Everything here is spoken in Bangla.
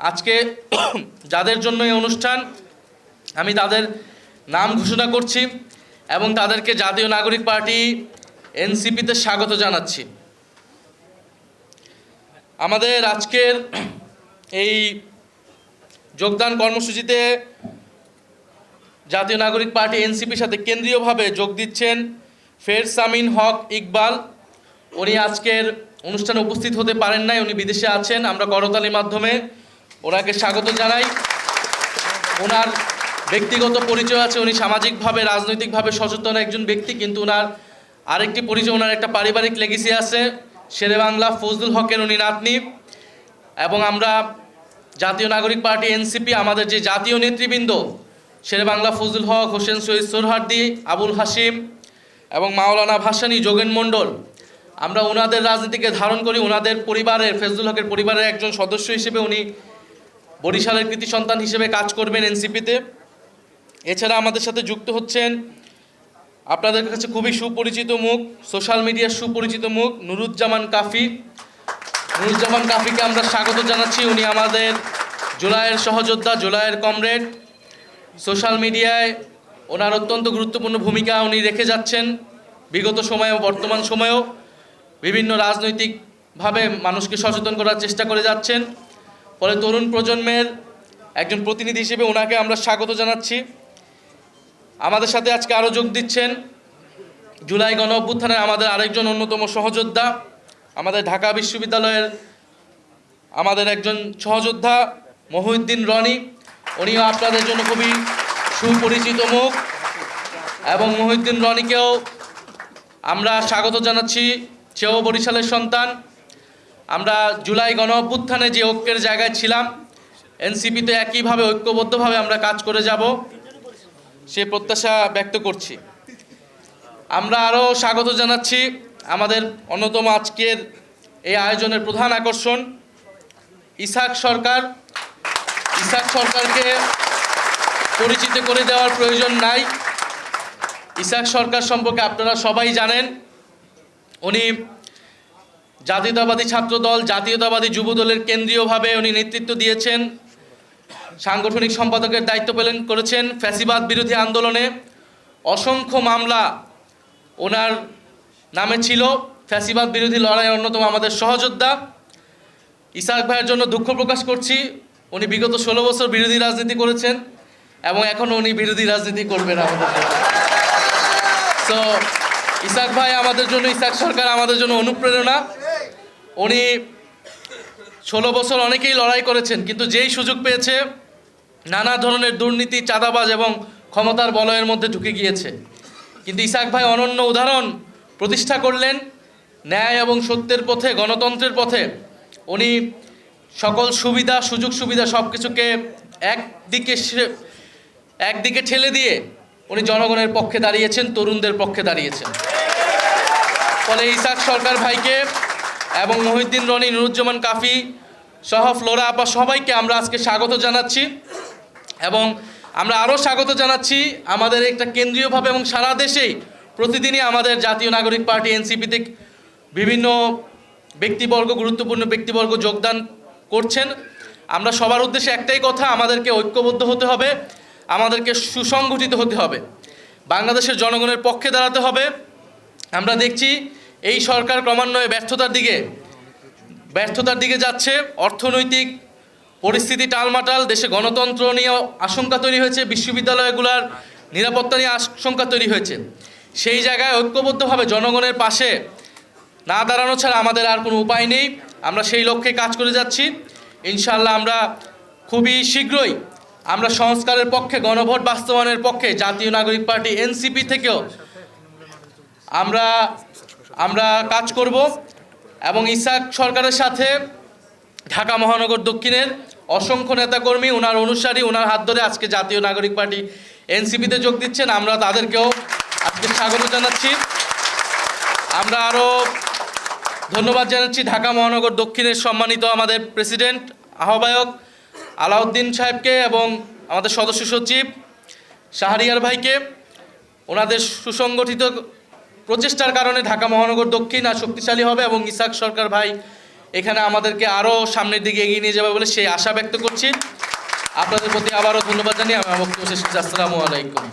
আজকে যাদের জন্য এই অনুষ্ঠান, আমি তাদের নাম ঘোষণা করছি এবং তাদেরকে জাতীয় নাগরিক পার্টি এনসিপিতে স্বাগত জানাচ্ছি। আমাদের আজকের এই যোগদান কর্মসূচিতে জাতীয় নাগরিক পার্টি এনসিপির সাথে কেন্দ্রীয়ভাবে যোগ দিচ্ছেন ফেরসামিন হক ইকবাল। উনি আজকের অনুষ্ঠানে উপস্থিত হতে পারেন নাই, উনি বিদেশে আছেন। আমরা করতালির মাধ্যমে ওনাকে স্বাগত জানাই। ওনার ব্যক্তিগত পরিচয় আছে, উনি সামাজিকভাবে রাজনৈতিকভাবে সচেতন একজন ব্যক্তি, কিন্তু ওনার আরেকটি পরিচয়, ওনার একটা পারিবারিক লেগেসি আছে। শেরে বাংলা ফজলুল হকের উনি নাতনি। এবং আমরা জাতীয় নাগরিক পার্টি এনসিপি আমাদের যে জাতীয় নেতৃবৃন্দ শেরে বাংলা ফজলুল হক, হোসেন শহীদ সোহরাওয়ার্দী, আবুল হাশিম এবং মাওলানা ভাসানী, যোগেন মণ্ডল, আমরা ওনাদের রাজনীতিকে ধারণ করি। ওনাদের পরিবারের, ফজলুল হকের পরিবারের একজন সদস্য হিসেবে উনি বরিশালের কৃতি সন্তান হিসেবে কাজ করবেন এনসিপিতে। এছাড়া আমাদের সাথে যুক্ত হচ্ছেন আপনাদের কাছে খুবই সুপরিচিত মুখ, সোশ্যাল মিডিয়ার সুপরিচিত মুখ, নুরুজ্জামান কাফি। নুরুজ্জামান কাফিকে আমরা স্বাগত জানাচ্ছি। উনি আমাদের জুলাইয়ের সহযোদ্ধা, জুলাইয়ের কমরেড। সোশ্যাল মিডিয়ায় ওনার অত্যন্ত গুরুত্বপূর্ণ ভূমিকা উনি রেখে যাচ্ছেন। বিগত সময়েও বর্তমান সময়েও বিভিন্ন রাজনৈতিকভাবে মানুষকে সচেতন করার চেষ্টা করে যাচ্ছেন। ফলে তরুণ প্রজন্মের একজন প্রতিনিধি হিসেবে ওনাকে আমরা স্বাগত জানাচ্ছি। আমাদের সাথে আজকে আরও যোগ দিচ্ছেন জুলাই গণ অভ্যুত্থানের আমাদের আরেকজন অন্যতম সহযোদ্ধা, আমাদের ঢাকা বিশ্ববিদ্যালয়ের আমাদের একজন সহযোদ্ধা মহিউদ্দিন রনি। উনিও আপনাদের জন্য খুবই সুপরিচিত মুখ, এবং মহিউদ্দিন রনিকেও আমরা স্বাগত জানাচ্ছি। সেও বরিশালের সন্তান। আমরা জুলাই গণ অভ্যুত্থানে যে ঐক্যের জায়গায় ছিলাম, এনসিপিতে একইভাবে ঐক্যবদ্ধভাবে আমরা কাজ করে যাব, সে প্রত্যাশা ব্যক্ত করছি। আমরা আরও স্বাগত জানাচ্ছি আমাদের অন্যতম আজকের এই আয়োজনের প্রধান আকর্ষণ ইসাক সরকার। ইসাক সরকারকে পরিচিত করে দেওয়ার প্রয়োজন নাই। ইসাক সরকার সম্পর্কে আপনারা সবাই জানেন। উনি জাতীয়তাবাদী ছাত্রদল, জাতীয়তাবাদী যুবদলের কেন্দ্রীয়ভাবে উনি নেতৃত্ব দিয়েছেন, সাংগঠনিক সম্পাদকের দায়িত্ব পালন করেছেন। ফ্যাসিবাদ বিরোধী আন্দোলনে অসংখ্য মামলা ওনার নামে ছিল। ফ্যাসিবাদ বিরোধী লড়াইয়ের অন্যতম আমাদের সহযোদ্ধা। ইসাক ভাইয়ের জন্য দুঃখ প্রকাশ করছি। উনি বিগত 16 বছর বিরোধী রাজনীতি করেছেন এবং এখনও উনি বিরোধী রাজনীতি করবেন আমাদের জন্য। সো ইসাক ভাই আমাদের জন্য, ইসাক সরকার আমাদের জন্য অনুপ্রেরণা। উনি 16 বছর অনেকেই লড়াই করেছেন, কিন্তু যেই সুযোগ পেয়েছে নানা ধরনের দুর্নীতি, চাঁদাবাজ এবং ক্ষমতার বলয়ের মধ্যে ঢুকে গিয়েছে। কিন্তু ইসাক ভাই অনন্য উদাহরণ প্রতিষ্ঠা করলেন ন্যায় এবং সত্যের পথে, গণতন্ত্রের পথে। উনি সকল সুবিধা, সুযোগ সুবিধা সব কিছুকে একদিকে ঠেলে দিয়ে উনি জনগণের পক্ষে দাঁড়িয়েছেন, তরুণদের পক্ষে দাঁড়িয়েছেন। ফলে ইসাক সরকার ভাইকে এবং মহিউদ্দিন রনি, নুরুজ্জামান কাফি সহ ফ্লোরা আপা সবাইকে আমরা আজকে স্বাগত জানাচ্ছি। এবং আমরা আরও স্বাগত জানাচ্ছি আমাদের একটা কেন্দ্রীয়ভাবে এবং সারা দেশেই প্রতিদিনই আমাদের জাতীয় নাগরিক পার্টি এনসিপিতে বিভিন্ন ব্যক্তিবর্গ, গুরুত্বপূর্ণ ব্যক্তিবর্গ যোগদান করছেন। আমরা সবার উদ্দেশ্যে একটাই কথা, আমাদেরকে ঐক্যবদ্ধ হতে হবে, আমাদেরকে সুসংগঠিত হতে হবে, বাংলাদেশের জনগণের পক্ষে দাঁড়াতে হবে। আমরা দেখছি এই সরকার ক্রমান্বয়ে ব্যর্থতার দিকে যাচ্ছে। অর্থনৈতিক পরিস্থিতি টালমাটাল, দেশে গণতন্ত্র নিয়ে আশঙ্কা তৈরি হয়েছে, বিশ্ববিদ্যালয়গুলোর নিরাপত্তা নিয়ে আশঙ্কা তৈরি হয়েছে। সেই জায়গায় ঐক্যবদ্ধভাবে জনগণের পাশে না দাঁড়ানো ছাড়া আমাদের আর কোনো উপায় নেই। আমরা সেই লক্ষ্যে কাজ করে যাচ্ছি। ইনশাআল্লাহ আমরা খুবই শীঘ্রই আমরা সংস্কারের পক্ষে, গণভোট বাস্তবায়নের পক্ষে জাতীয় নাগরিক পার্টি এনসিপি থেকেও আমরা কাজ করব। এবং ইসাক সরকারের সাথে ঢাকা মহানগর দক্ষিণের অসংখ্য নেতাকর্মী, ওনার অনুসারী, ওনার হাত ধরে আজকে জাতীয় নাগরিক পার্টি এনসিপিতে যোগ দিচ্ছেন। আমরা তাদেরকেও আজকে স্বাগত জানাচ্ছি। আমরা আরও ধন্যবাদ জানাচ্ছি ঢাকা মহানগর দক্ষিণের সম্মানিত আমাদের প্রেসিডেন্ট, আহ্বায়ক আলাউদ্দিন সাহেবকে এবং আমাদের সদস্য সচিব শাহরিয়ার ভাইকে। ওনাদের সুসংগঠিত প্রচেষ্টার কারণে ঢাকা মহানগর দক্ষিণ আর শক্তিশালী হবে এবং ইসাক সরকার ভাই এখানে আমাদেরকে আরও সামনের দিকে এগিয়ে নিয়ে যাবে বলে সেই আশা ব্যক্ত করছি। আপনাদের প্রতি আবারও ধন্যবাদ জানিয়ে আমি আমার বক্তব্য শেষ করছি। আসসালামু আলাইকুম।